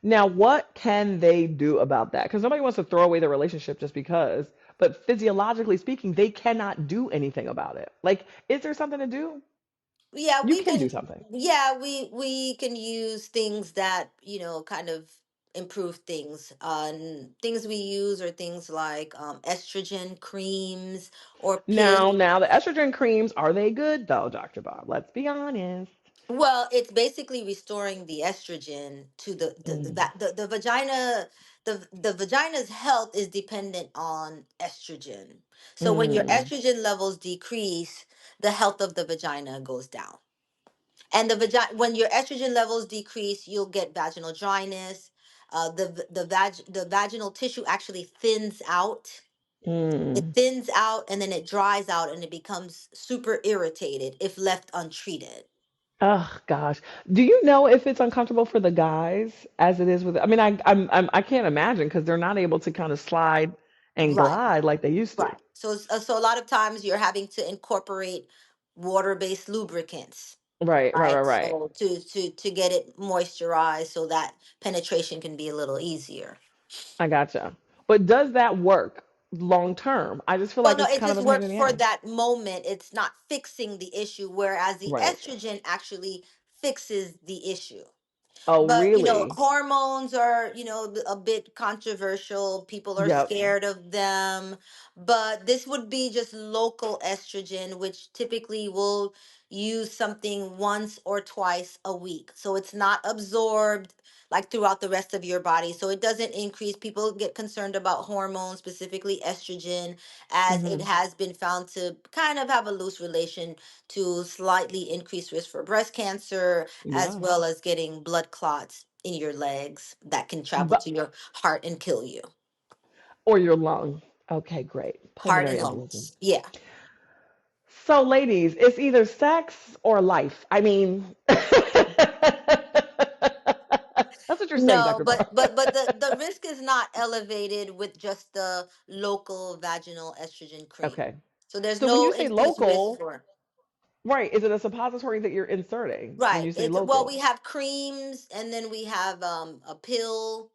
Now, what can they do about that? Because nobody wants to throw away their relationship just because. But physiologically speaking, they cannot do anything about it. Like, is there something to do? Yeah, You we can do can. something. Yeah, we can use things that, kind of improve things. Things we use are things like estrogen creams or Now, pills. now the estrogen creams, are they good though, Dr. Bob? Let's be honest. Well, it's basically restoring the estrogen to Mm, the vagina. The vagina's health is dependent on estrogen. So when your mm, estrogen levels decrease, the health of the vagina goes down. And the vagina, when your estrogen levels decrease, you'll get vaginal dryness. The vaginal tissue actually thins out. It mm. thins out and then it dries out and it becomes super irritated if left untreated. Oh gosh. Do you know if it's uncomfortable for the guys as it is with? I mean, I can't imagine because they're not able to kind of slide and Right. glide like they used to. Right. So a lot of times you're having to incorporate water-based lubricants, Right, right, right, right? right. So to get it moisturized so that penetration can be a little easier. I gotcha. But does that work long term? I just feel Well, like no, it's it kind of just a pain works in the for ass. that moment. It's not fixing the issue, whereas the Right. estrogen actually fixes the issue. Oh, But really? hormones are a bit controversial. People are Yep. scared of them, but this would be just local estrogen, which typically will use something once or twice a week, so it's not absorbed like throughout the rest of your body, so it doesn't increase. People get concerned about hormones, specifically estrogen, as it Hmm. has been found to kind of have a loose relation to slightly increased risk for breast cancer, as Yeah. well as getting blood clots in your legs that can travel But to your heart and kill you. or your lung. Okay, great. Heart Pulmonary and embolism. lungs. Yeah. So, ladies, it's either sex or life. I mean, that's what you're saying, No, Dr. Barr. but the risk is not elevated with just the local vaginal estrogen cream. Okay. So there's So when no you say increased risk local, for. right, is it a suppository that you're inserting when Right. you say It's, well, we local? have creams and then we have a pill.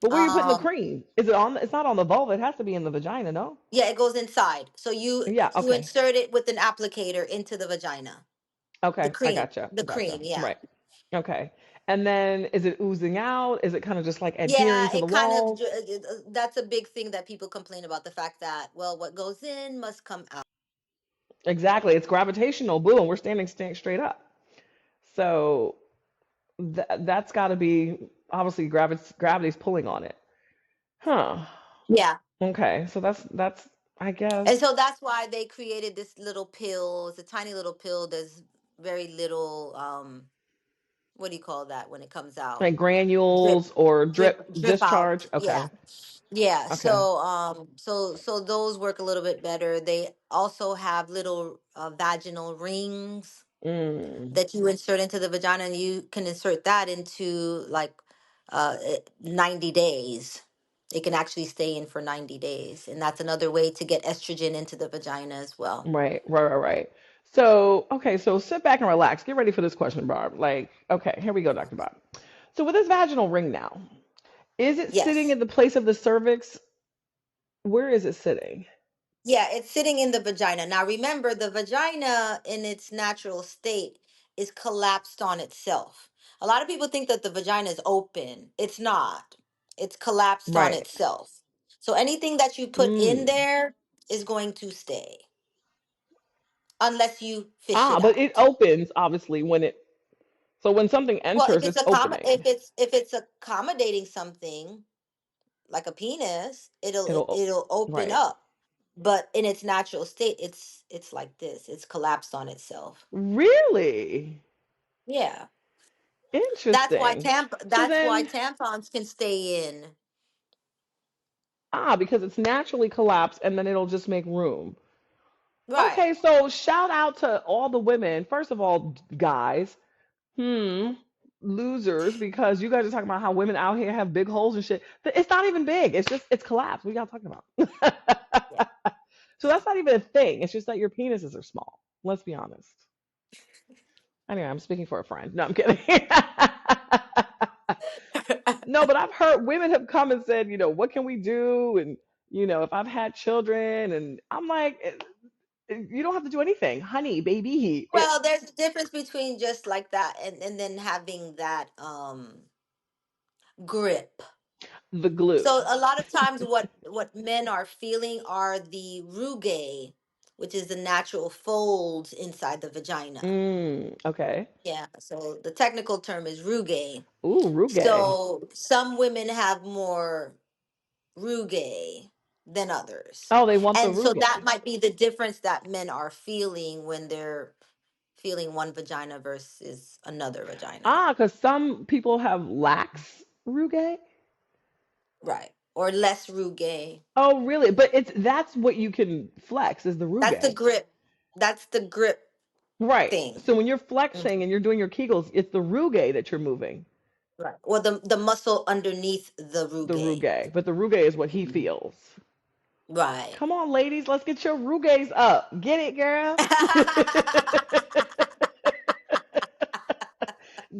But where are you putting the Um cream? Is it on? It's not on the vulva. It has to be in the vagina, no? yeah, it goes inside. So you Yeah. you Okay. insert it with an applicator into the vagina. The Okay. I cream. gotcha. The Gotcha. cream, yeah. Right. Okay. And then is it oozing out? Is it kind of just like Yeah, adhering to the it kind of walls? that's a big thing that people complain about, the fact that, well, what goes in must come out. Exactly. It's gravitational. Boom. We're standing straight up. So that's got to be obviously gravity's pulling on it. Huh. Yeah. Okay. So that's I guess And so that's why they created this little pill. It's a tiny little pill. There's very little what do you call that when it comes out? like Drip granules or drip drip out. discharge. Yeah. Okay. Yeah. Okay. So those work a little bit better. They also have little vaginal rings Mm. that you insert into the vagina, and you can insert that into like 90 days. It can actually stay in for 90 days, and that's another way to get estrogen into the vagina as well. Right. Right. Right. Right. So okay. So sit back and relax. Get ready for this question, Barb. Like, okay, here we go, Dr. Bob. So with this vaginal ring now, is it sitting Yes. in the place of the cervix? Where is it sitting? Yeah, it's sitting in the vagina. Now remember, the vagina in its natural state is collapsed on itself. A lot of people think that the vagina is open. It's not. It's collapsed on Right. itself. So anything that you put in Mm. there is going to stay unless you fish Ah, it but it out. opens obviously when it. So when something Well, enters, it's opening. if it's accommodating something like a penis, It'll. it'll open Right. up. But in its natural state, it's like this. It's collapsed on itself. Really Yeah. interesting. So That's why then, tampons can stay in. because it's naturally collapsed and then it'll just make room. Right. Okay, so shout out to all the women. First of all, guys, hmm, losers, because you guys are talking about how women out here have big holes and shit. It's not even big. It's just it's collapsed. What y'all talking about? Yeah. So that's not even a thing. It's just that your penises are small. Let's be honest. Anyway, I'm speaking for a friend. No, I'm kidding. No, but I've heard women have come and said, what can we do? And, if I've had children, and I'm like, you don't have to do anything. Honey, baby, Well, there's a difference between just like that and then having that grip. the glue. So a lot of times what men are feeling are the rugae, which is the natural folds inside the vagina. Okay. Yeah, so the technical term is rugae. Ooh, Ruge. So some women have more rugae than others. Oh, they want the And so that Ruge. might be the difference that men are feeling when they're feeling one vagina versus another vagina. Ah, because some people have lax Ruge. Right. Or less rugae. Oh, really? But that's what you can flex is the That's the Ruge. grip. That's the grip Right. thing. So when you're Mhm. flexing and you're doing your Kegels, it's the Ruge that you're moving, Right. Or the muscle underneath the the rugae. Ruge. But the Ruge is what he Mhm. feels. Right. Come on, ladies, let's get your Ruges up. Get it, girl.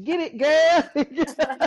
Get it, girl.